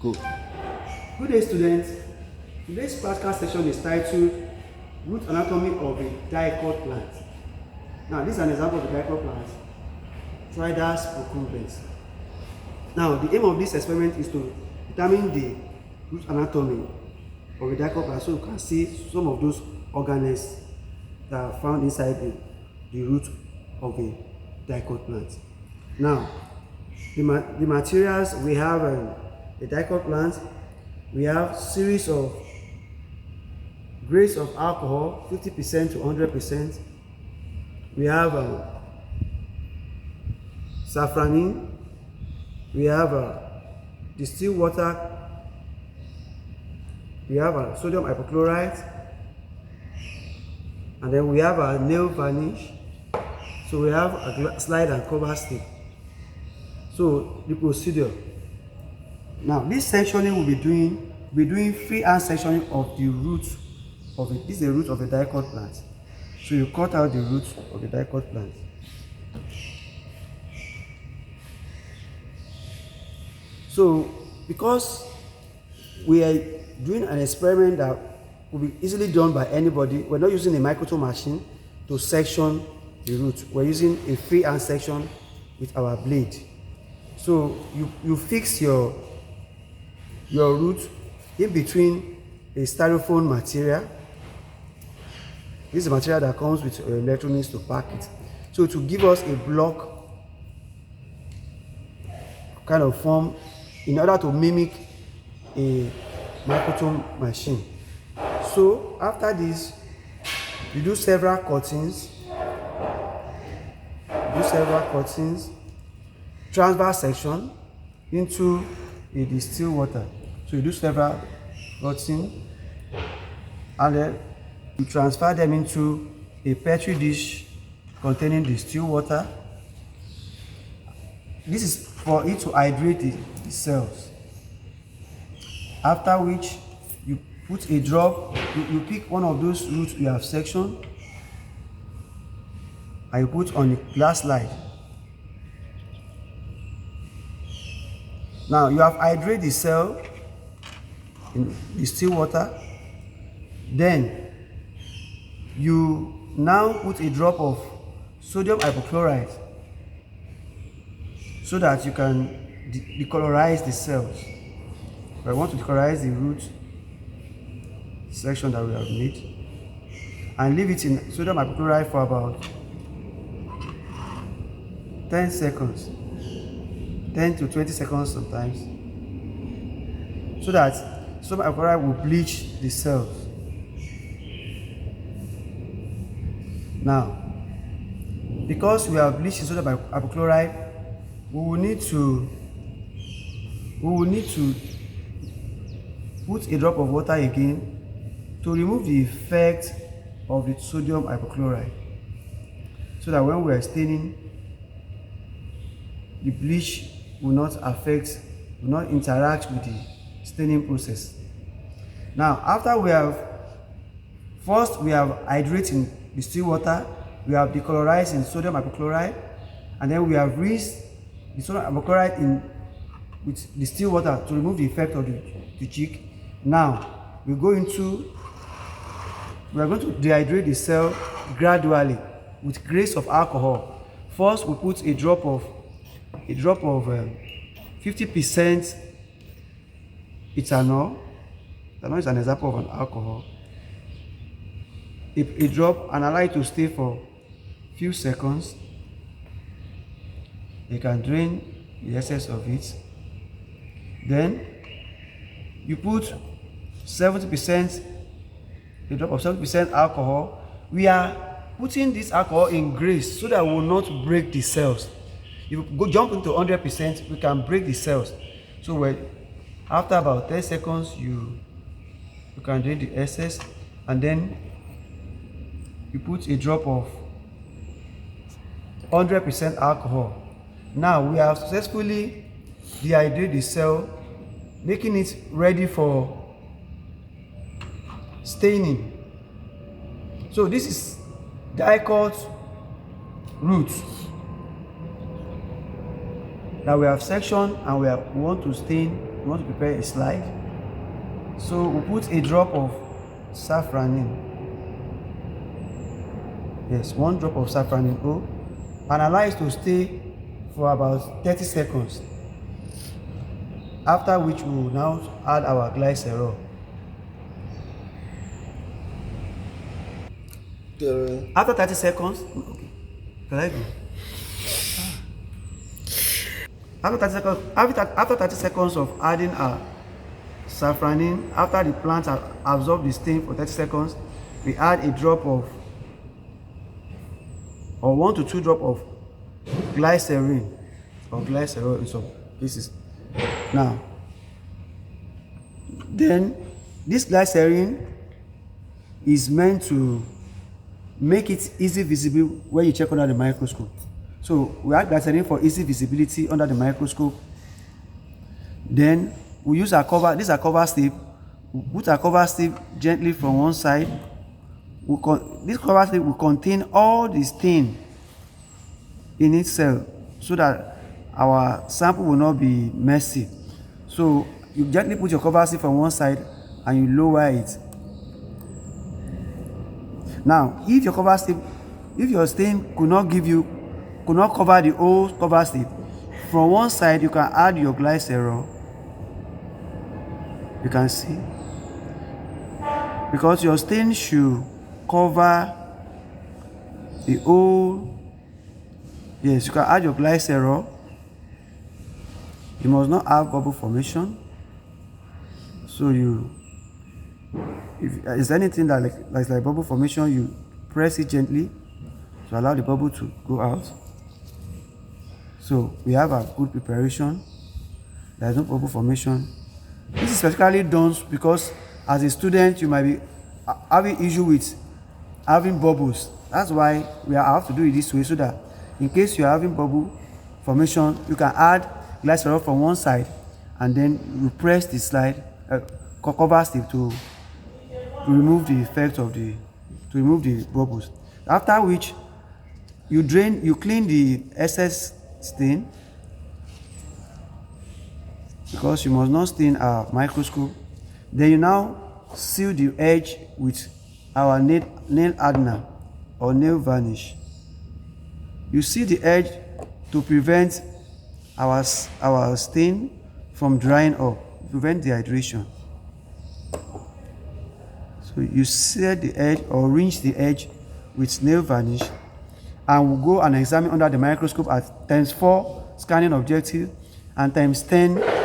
Cool. Good day, students. Today's podcast session is titled Root Anatomy of a Dicot Plant. Now, this is an example of a dicot plant, Tridus procumbens. Now, the aim of this experiment is to determine the root anatomy of a dicot plant, so you can see some of those organelles that are found inside the root of a dicot plant. Now, the materials we have a dicot plant. We have series of grades of alcohol, 50% to 100%. We have Safranin. We have distilled water. We have sodium hypochlorite, and then we have a nail varnish. So we have a slide and cover slip. So the procedure. Now, this sectioning we'll be doing freehand sectioning of the root of it. This is the root of a dicot plant. So you cut out the root of the dicot plant. So because we are doing an experiment that will be easily done by anybody, we're not using a microscope machine to section the root. We're using a freehand section with our blade. So you fix your root in between a styrofoam material. This is the material that comes with electronics to pack it. So to give us a block kind of form in order to mimic a microscope machine. So after this, you do several cuttings. Transverse section into a distilled water. So you do several cuttings, and then you transfer them into a petri dish containing distilled water. This is for it to hydrate the cells. After which you put a drop, you pick one of those roots you have sectioned and you put on a glass slide. Now you have hydrated the cell in distilled water. Then you now put a drop of sodium hypochlorite so that you can decolorize the cells. I want to decolorize the root section that we have made and leave it in sodium hypochlorite for about 10 seconds. 10 to 20 seconds sometimes, so that sodium hypochlorite will bleach the cells. Now, because we have bleached the sodium hypochlorite, we will need to put a drop of water again to remove the effect of the sodium hypochlorite, so that when we are staining, the bleach will not interact with the staining process. Now, after we have hydrating distilled water, we have decolorizing sodium hypochlorite, and then we have rinsed the sodium hypochlorite with distilled water to remove the effect of the chick. Now we are going to dehydrate the cell gradually with grains of alcohol. First, we put a drop of 50% ethanol. Ethanol is an example of an alcohol. A drop, and allow it to stay for a few seconds. You can drain the excess of it. Then you put 70%, a drop of 70% alcohol. We are putting this alcohol in grease so that we will not break the cells. If you go jump into 100%, we can break the cells. So after about 10 seconds, you can drain the excess, and then you put a drop of 100% alcohol. Now we have successfully dehydrated the cell, making it ready for staining. So this is dicot root that we have sectioned and we want to stain we want to prepare a slide. So we put a drop of Safranin. Yes, 1 drop of Safranin O, and allow it to stay for about 30 seconds. After which we will now add our Glycerol. After 30 seconds, okay. Can I go? After 30 seconds of adding our Safranin, after the plant have absorbed the stain for 30 seconds, we add a drop of, or 1 to 2 drop of Glycerine or Glycerol in some cases. Now, then this Glycerine is meant to make it easy visible when you check under the microscope. So we add Glycerine for easy visibility under the microscope. Then we use our cover. This is our cover slip. We put our cover slip gently from one side. This cover slip will contain all the stain in itself, so that our sample will not be messy. So you gently put your cover slip from one side and you lower it. Now, if your cover slip, if your stain could not cover the whole cover slip, from one side you can add your Glycerol. You can see, because your stain should cover the whole. Yes, you can add your Glycerol. You must not have bubble formation. So if there's anything that like bubble formation, you press it gently to allow the bubble to go out. So we have a good preparation. There is no bubble formation. This is specifically done because as a student you might be having issue with having bubbles. That's why we have to do it this way, so that in case you are having bubble formation, you can add Glycerol from one side and then you press the slide cover slip to remove the effect of the bubbles. After which you clean the excess stain, because you must not stain our microscope. Then you now seal the edge with our nail hardener or nail varnish. You seal the edge to prevent our stain from drying up, prevent dehydration. So you seal the edge or rinse the edge with nail varnish, and we'll go and examine under the microscope at ×4 scanning objective and ×10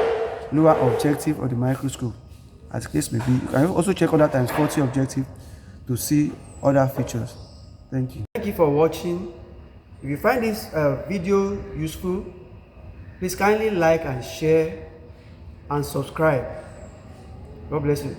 lower objective of the microscope, as the case may be. You can also check under ×40 objective to see other features. Thank you. Thank you for watching. If you find this video useful, please kindly like and share and subscribe. God bless you.